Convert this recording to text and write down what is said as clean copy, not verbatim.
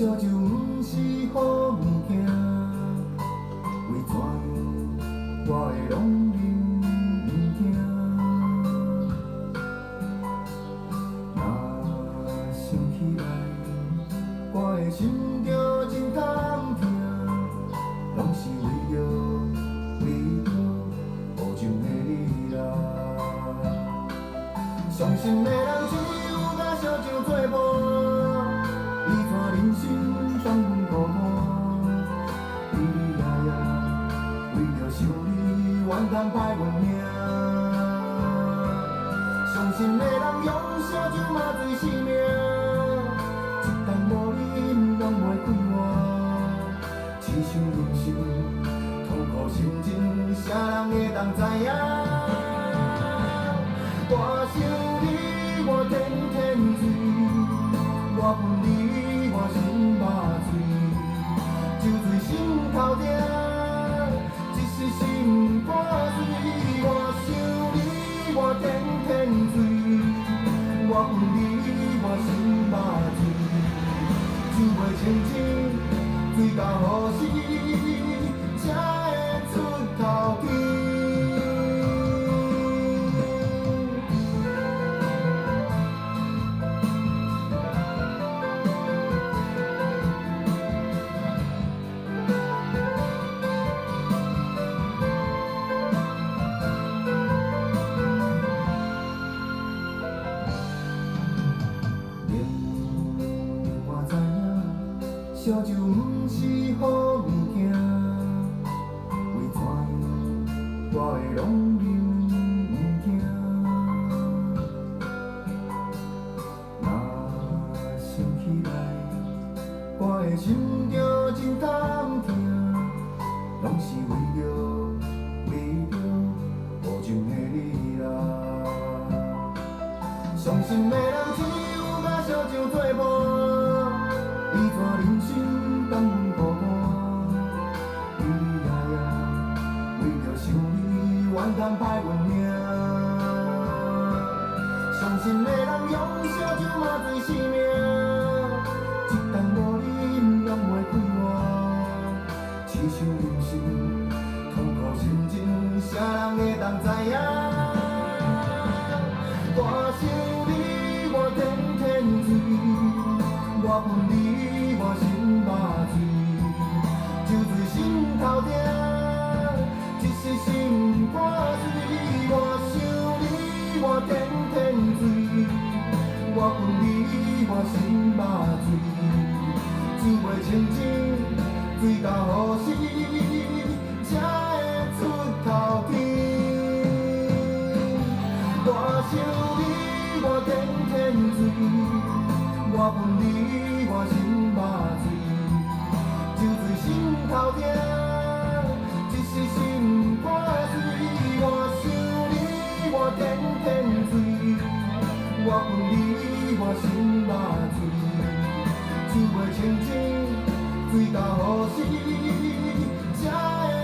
烧酒毋是好物件，为怎我会拢忍毋惊？若想起来，我的心就真痛痛，拢是为着无情的你啦。伤心的人只有甲烧酒作伴，伊怎忍心放阮孤单？咿咿呀呀，为着想你，怨叹歹阮命。伤心的人用烧酒麻醉生命，一啖无啉拢袂快活。痴想人生，痛苦心情，啥人会当知影？我想你，我天天醉，我分你，我心肉醉，酒醉心头痛，一时心肝碎。我想你，我天天醉，我分你，我心肉醉，酒袂清醒，醉到何时才会出头天？烧酒毋是好物件，为怎我会拢忍毋惊？若想起来，我的心就真痛痛，拢是为着无情的你啦。伤心的人只有甲烧酒作伴，伊怎忍心放阮孤单？咿咿呀呀，为着想你，怨叹歹阮命。伤心的人用烧酒麻醉生命，一啖无啉拢袂快活。痴想人生，痛苦心情，啥人会当知影？我想你，我天天醉，我分你，我心肉醉，酒醉心头痛，一时心肝碎。我想你，我天天醉，我分你，我心肉醉，酒袂清醒，醉到何时才会出头天？我想你，我天天醉，我分你，我心肉醉，酒醉心头痛，一时心肝碎。我想你，我天天醉，我分你，我心肉醉，酒袂清醒，醉到何时才会